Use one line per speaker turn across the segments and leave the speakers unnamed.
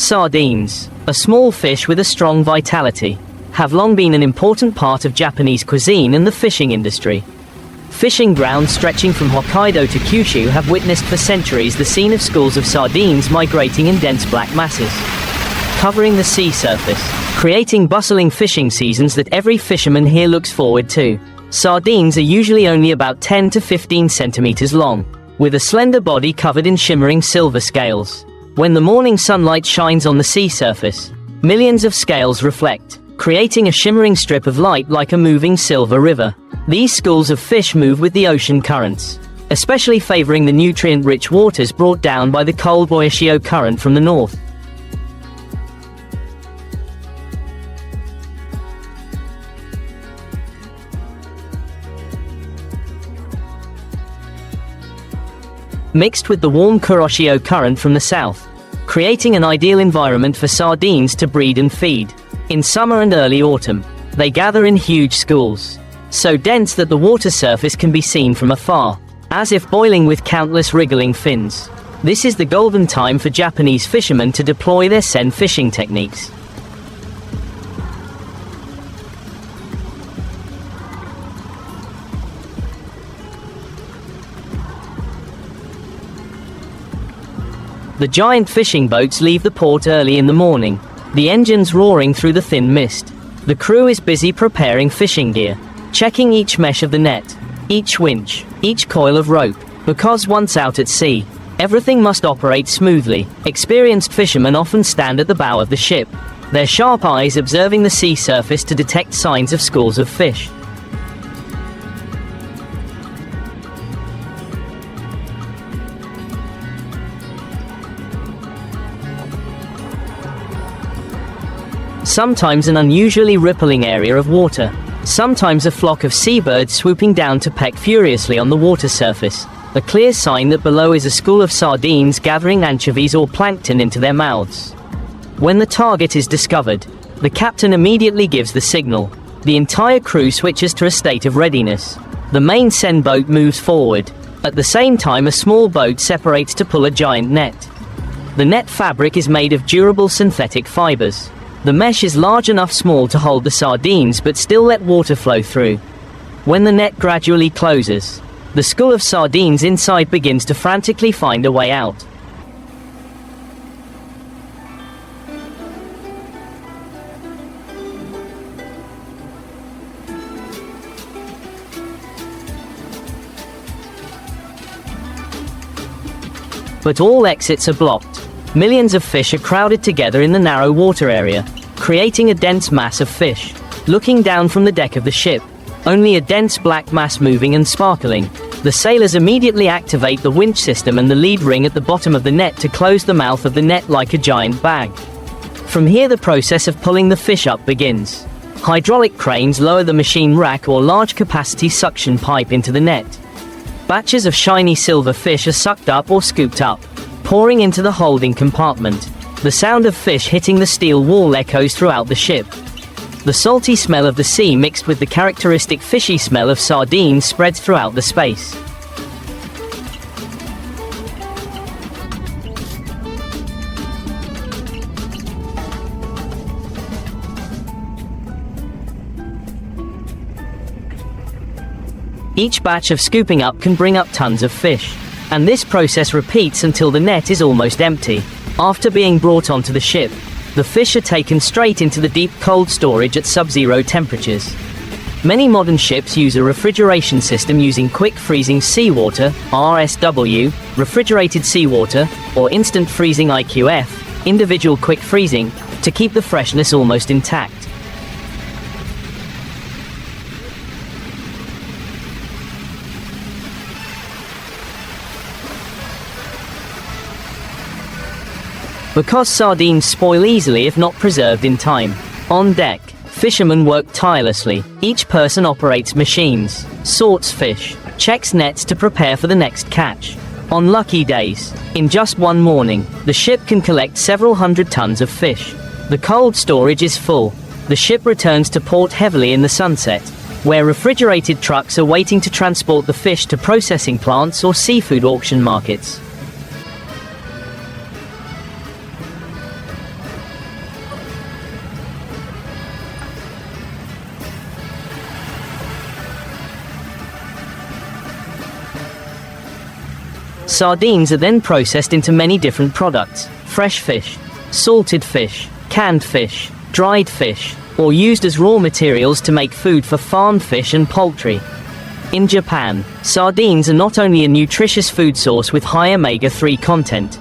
Sardines, a small fish with a strong vitality, have long been an important part of Japanese cuisine and the fishing industry. Fishing grounds stretching from Hokkaido to Kyushu have witnessed for centuries the scene of schools of sardines migrating in dense black masses, covering the sea surface, creating bustling fishing seasons that every fisherman here looks forward to. Sardines are usually only about 10 to 15 centimeters long, with a slender body covered in shimmering silver scales. When the morning sunlight shines on the sea surface, millions of scales reflect, creating a shimmering strip of light like a moving silver river. These schools of fish move with the ocean currents, especially favoring the nutrient-rich waters brought down by the cold Oishio current from the north. Mixed with the warm Kuroshio current from the south, creating an ideal environment for sardines to breed and feed. In summer and early autumn, they gather in huge schools, so dense that the water surface can be seen from afar, as if boiling with countless wriggling fins. This is the golden time for Japanese fishermen to deploy their sen fishing techniques. The giant fishing boats leave the port early in the morning, the engines roaring through the thin mist. The crew is busy preparing fishing gear, checking each mesh of the net, each winch, each coil of rope, because once out at sea, everything must operate smoothly. Experienced fishermen often stand at the bow of the ship, their sharp eyes observing the sea surface to detect signs of schools of fish. Sometimes an unusually rippling area of water, sometimes a flock of seabirds swooping down to peck furiously on the water surface, a clear sign that below is a school of sardines gathering anchovies or plankton into their mouths. When the target is discovered, the captain immediately gives the signal. The entire crew switches to a state of readiness. The main sen boat moves forward. At the same time, a small boat separates to pull a giant net. The net fabric is made of durable synthetic fibers. The mesh is large enough small to hold the sardines but still let water flow through. When the net gradually closes, the school of sardines inside begins to frantically find a way out. But all exits are blocked. Millions of fish are crowded together in the narrow water area, creating a dense mass of fish. Looking down from the deck of the ship, only a dense black mass moving and sparkling. The sailors immediately activate the winch system and the lead ring at the bottom of the net to close the mouth of the net like a giant bag. From here the process of pulling the fish up begins. Hydraulic cranes lower the machine rack or large capacity suction pipe into the net. Batches of shiny silver fish are sucked up or scooped up, pouring into the holding compartment. The sound of fish hitting the steel wall echoes throughout the ship. The salty smell of the sea mixed with the characteristic fishy smell of sardines spreads throughout the space. Each batch of scooping up can bring up tons of fish, and this process repeats until the net is almost empty. After being brought onto the ship, the fish are taken straight into the deep cold storage at sub-zero temperatures. Many modern ships use a refrigeration system using quick freezing seawater, RSW, refrigerated seawater, or instant freezing IQF, individual quick freezing, to keep the freshness almost intact. Because sardines spoil easily if not preserved in time. On deck, fishermen work tirelessly. Each person operates machines, sorts fish, checks nets to prepare for the next catch. On lucky days, in just one morning, the ship can collect several hundred tons of fish. The cold storage is full. The ship returns to port heavily in the sunset, where refrigerated trucks are waiting to transport the fish to processing plants or seafood auction markets. Sardines are then processed into many different products: fresh fish, salted fish, canned fish, dried fish, or used as raw materials to make food for farmed fish and poultry. In Japan, sardines are not only a nutritious food source with high omega-3 content,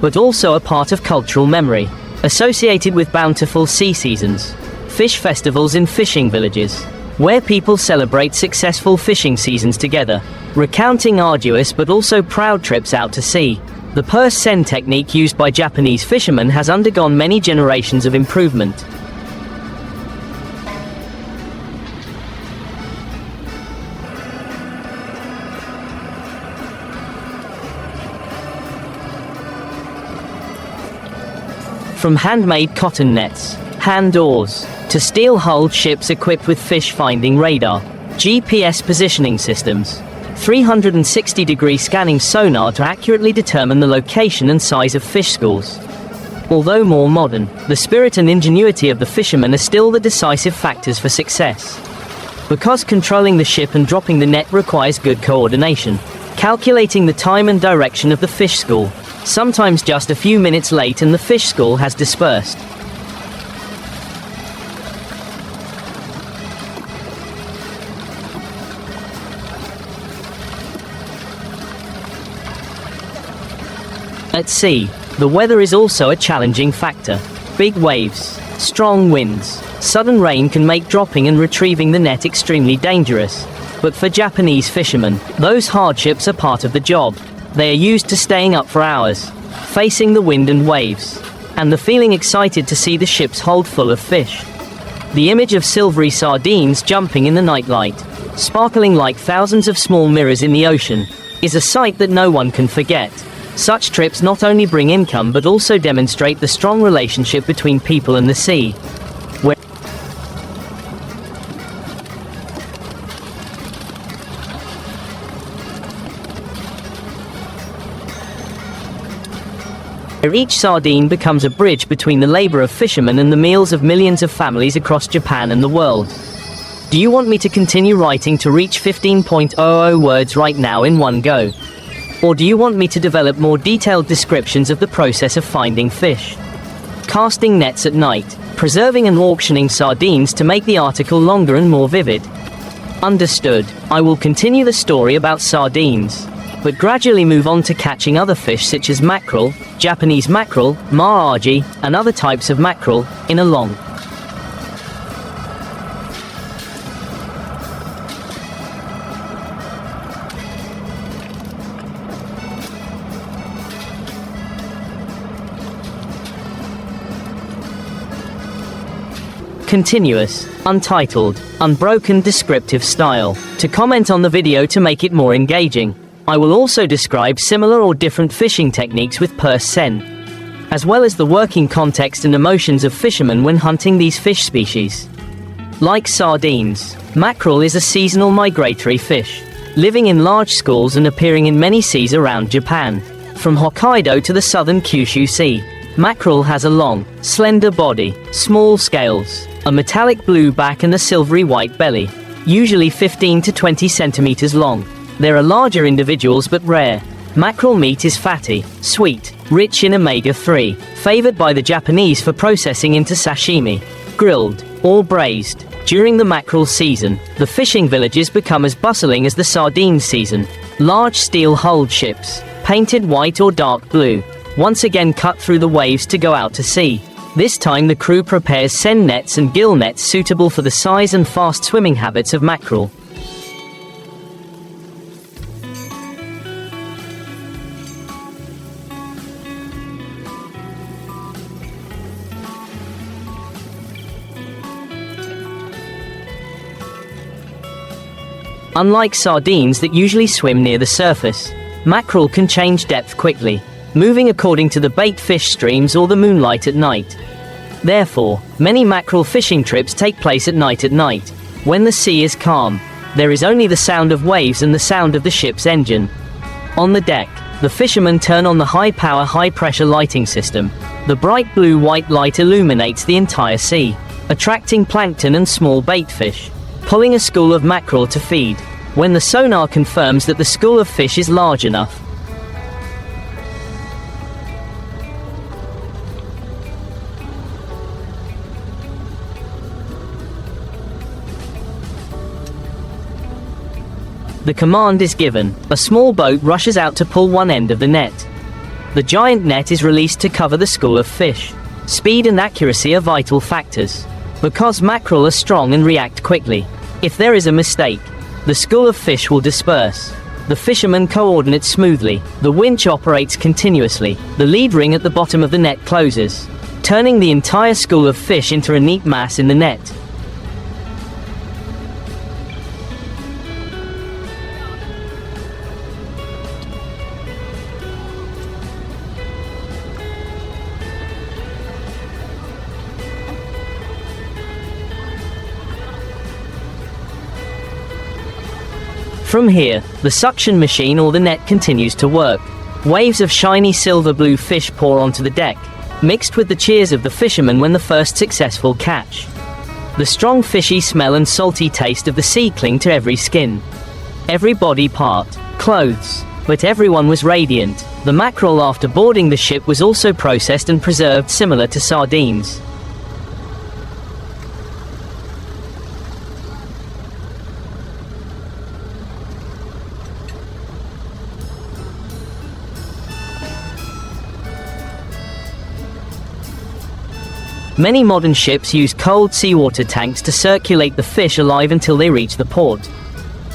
but also a part of cultural memory, associated with bountiful sea seasons, fish festivals in fishing villages, where people celebrate successful fishing seasons together, recounting arduous but also proud trips out to sea. The purse seine technique used by Japanese fishermen has undergone many generations of improvement. From handmade cotton nets, hand oars, to steel-hulled ships equipped with fish-finding radar, GPS positioning systems, 360-degree scanning sonar to accurately determine the location and size of fish schools. Although more modern, the spirit and ingenuity of the fishermen are still the decisive factors for success. Because controlling the ship and dropping the net requires good coordination, calculating the time and direction of the fish school, sometimes just a few minutes late and the fish school has dispersed. At sea, the weather is also a challenging factor. Big waves, strong winds, sudden rain can make dropping and retrieving the net extremely dangerous. But for Japanese fishermen, those hardships are part of the job. They are used to staying up for hours, facing the wind and waves, and the feeling excited to see the ship's hold full of fish. The image of silvery sardines jumping in the nightlight, sparkling like thousands of small mirrors in the ocean, is a sight that no one can forget. Such trips not only bring income but also demonstrate the strong relationship between people and the sea. Where each sardine becomes a bridge between the labor of fishermen and the meals of millions of families across Japan and the world. Do you want me to continue writing to reach 15.00 words right now in one go? Or do you want me to develop more detailed descriptions of the process of finding fish, casting nets at night, preserving and auctioning sardines to make the article longer and more vivid? Understood. I will continue the story about sardines, but gradually move on to catching other fish such as mackerel, Japanese mackerel, mahi, and other types of mackerel, in a long, continuous, untitled, unbroken descriptive style, to comment on the video to make it more engaging. I will also describe similar or different fishing techniques with purse seine, as well as the working context and emotions of fishermen when hunting these fish species. Like sardines, mackerel is a seasonal migratory fish, living in large schools and appearing in many seas around Japan. From Hokkaido to the southern Kyushu Sea, mackerel has a long, slender body, small scales, a metallic blue back and a silvery white belly, usually 15 to 20 centimeters long. There are larger individuals but rare. Mackerel meat is fatty, sweet, rich in omega-3, favored by the Japanese for processing into sashimi, grilled, or braised. During the mackerel season, the fishing villages become as bustling as the sardine season. Large steel-hulled ships, painted white or dark blue, once again cut through the waves to go out to sea. This time the crew prepares seine nets and gill nets suitable for the size and fast swimming habits of mackerel. Unlike sardines that usually swim near the surface, mackerel can change depth quickly, moving according to the bait fish streams or the moonlight at night. Therefore, many mackerel fishing trips take place at night, when the sea is calm. There is only the sound of waves and the sound of the ship's engine. On the deck, the fishermen turn on the high-power, high-pressure lighting system. The bright blue-white light illuminates the entire sea, attracting plankton and small bait fish, pulling a school of mackerel to feed. When the sonar confirms that the school of fish is large enough, The command is given. A small boat rushes out to pull one end of the net. The giant net is released to cover the school of fish. Speed and accuracy are vital factors. Because mackerel are strong and react quickly. If there is a mistake, the school of fish will disperse. The fishermen coordinate smoothly. The winch operates continuously. The lead ring at the bottom of the net closes, turning the entire school of fish into a neat mass in the net. From here, the suction machine or the net continues to work. Waves of shiny silver blue fish pour onto the deck, mixed with the cheers of the fishermen when the first successful catch. The strong fishy smell and salty taste of the sea cling to every skin, every body part, clothes, but everyone was radiant. The mackerel after boarding the ship was also processed and preserved similar to sardines. Many modern ships use cold seawater tanks to circulate the fish alive until they reach the port,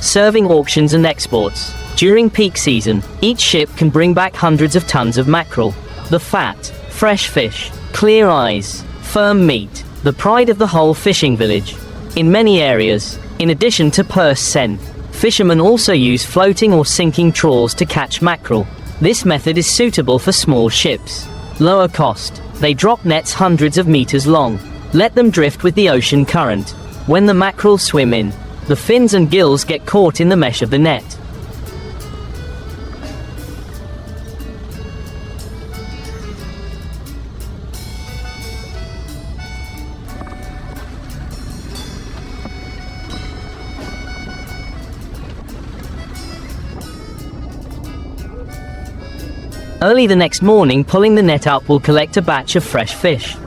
serving auctions and exports. During peak season, each ship can bring back hundreds of tons of mackerel. The fat, fresh fish, clear eyes, firm meat, the pride of the whole fishing village. In many areas, in addition to purse seine, fishermen also use floating or sinking trawls to catch mackerel. This method is suitable for small ships. Lower cost. They drop nets hundreds of meters long. Let them drift with the ocean current. When the mackerel swim in, the fins and gills get caught in the mesh of the net. Early the next morning, pulling the net up will collect a batch of fresh fish.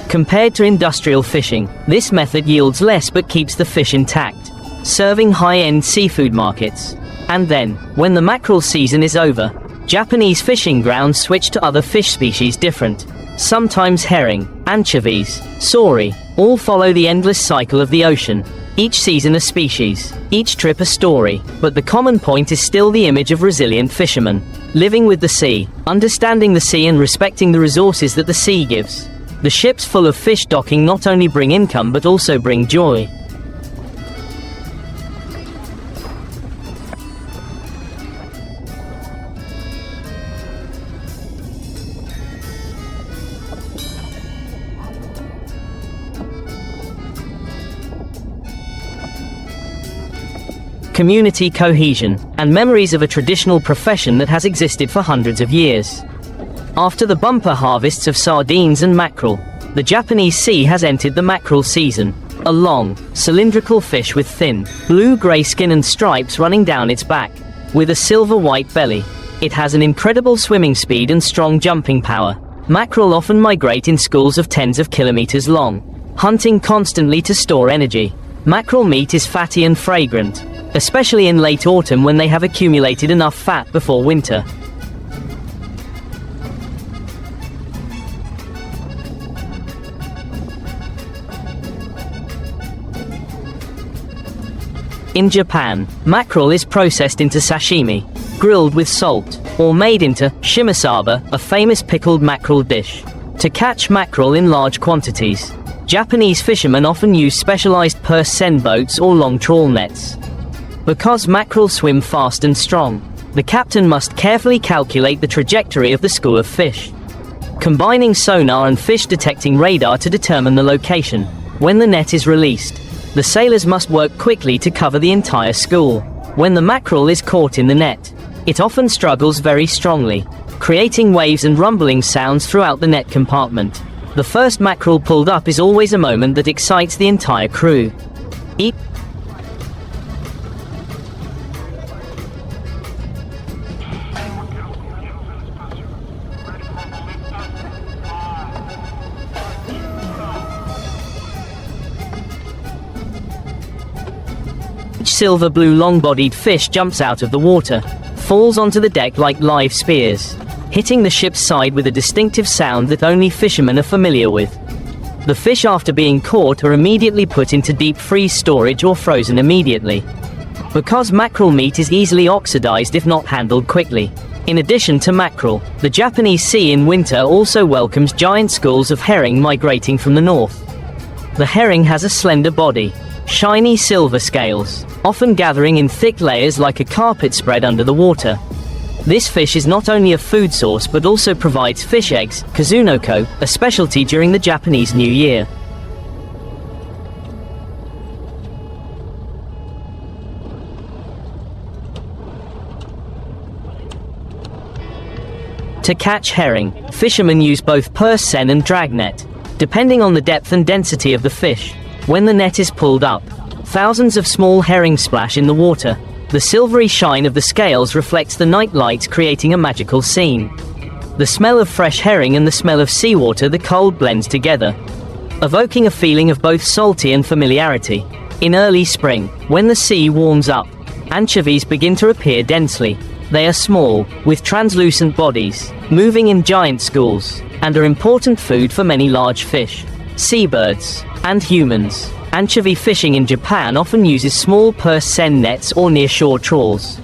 Compared to industrial fishing, this method yields less but keeps the fish intact, serving high-end seafood markets. And then, when the mackerel season is over, Japanese fishing grounds switch to other fish species different. Sometimes herring, anchovies, sauri, all follow the endless cycle of the ocean. Each season a species, each trip a story, but the common point is still the image of resilient fishermen, living with the sea, understanding the sea and respecting the resources that the sea gives. The ships full of fish docking not only bring income but also bring joy. Community cohesion, and memories of a traditional profession that has existed for hundreds of years. After the bumper harvests of sardines and mackerel, the Japanese sea has entered the mackerel season. A long, cylindrical fish with thin, blue-grey skin and stripes running down its back, with a silver-white belly. It has an incredible swimming speed and strong jumping power. Mackerel often migrate in schools of tens of kilometers long, hunting constantly to store energy. Mackerel meat is fatty and fragrant, especially in late autumn when they have accumulated enough fat before winter. In Japan, mackerel is processed into sashimi, grilled with salt, or made into shimasaba, a famous pickled mackerel dish. To catch mackerel in large quantities, Japanese fishermen often use specialized purse seine boats or long trawl nets. Because mackerel swim fast and strong, the captain must carefully calculate the trajectory of the school of fish, combining sonar and fish detecting radar to determine the location. When the net is released, the sailors must work quickly to cover the entire school. When the mackerel is caught in the net, it often struggles very strongly, creating waves and rumbling sounds throughout the net compartment. The first mackerel pulled up is always a moment that excites the entire crew. Each silver-blue long-bodied fish jumps out of the water, falls onto the deck like live spears, hitting the ship's side with a distinctive sound that only fishermen are familiar with. The fish, after being caught, are immediately put into deep freeze storage or frozen immediately, because mackerel meat is easily oxidized if not handled quickly. In addition to mackerel, the Japanese sea in winter also welcomes giant schools of herring migrating from the north. The herring has a slender body, shiny silver scales, often gathering in thick layers like a carpet spread under the water. This fish is not only a food source but also provides fish eggs, kazunoko, a specialty during the Japanese New Year. To catch herring, fishermen use both purse seine and dragnet, depending on the depth and density of the fish. When the net is pulled up, thousands of small herring splash in the water. The silvery shine of the scales reflects the night lights, creating a magical scene. The smell of fresh herring and the smell of seawater, the cold, blends together, evoking a feeling of both salty and familiarity. In early spring, when the sea warms up, anchovies begin to appear densely. They are small, with translucent bodies, moving in giant schools, and are important food for many large fish, seabirds, and humans. Anchovy fishing in Japan often uses small purse seine nets or nearshore trawls.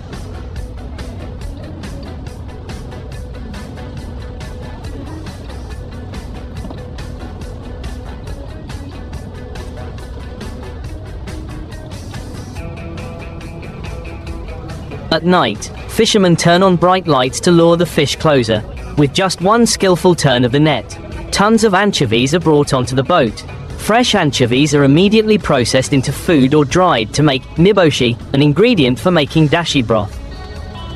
At night, fishermen turn on bright lights to lure the fish closer. With just one skillful turn of the net, tons of anchovies are brought onto the boat. Fresh anchovies are immediately processed into food or dried to make niboshi, an ingredient for making dashi broth.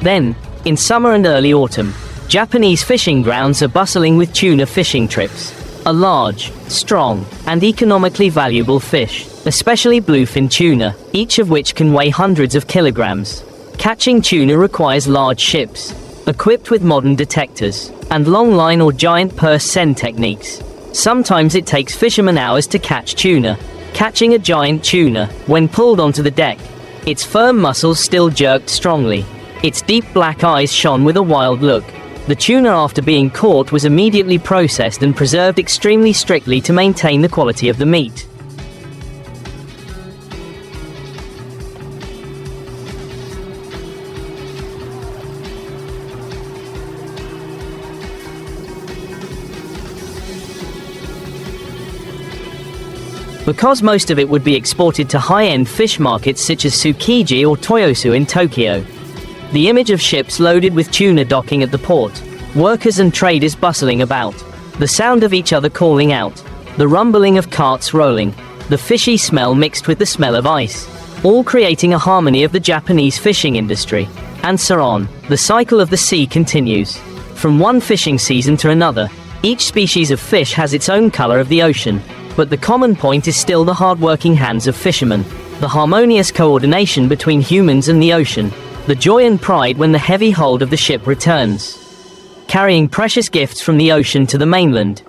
Then, in summer and early autumn, Japanese fishing grounds are bustling with tuna fishing trips. A large, strong, and economically valuable fish, especially bluefin tuna, each of which can weigh hundreds of kilograms. Catching tuna requires large ships, equipped with modern detectors, and long line or giant purse seine techniques. Sometimes it takes fishermen hours to catch tuna. Catching a giant tuna, when pulled onto the deck, its firm muscles still jerked strongly. Its deep black eyes shone with a wild look. The tuna, after being caught, was immediately processed and preserved extremely strictly to maintain the quality of the meat. Because most of it would be exported to high-end fish markets such as Tsukiji or Toyosu in Tokyo. The image of ships loaded with tuna docking at the port, workers and traders bustling about, the sound of each other calling out, the rumbling of carts rolling, the fishy smell mixed with the smell of ice, all creating a harmony of the Japanese fishing industry. And so on, the cycle of the sea continues. From one fishing season to another, each species of fish has its own color of the ocean. But the common point is still the hard-working hands of fishermen, the harmonious coordination between humans and the ocean, the joy and pride when the heavy hold of the ship returns, carrying precious gifts from the ocean to the mainland.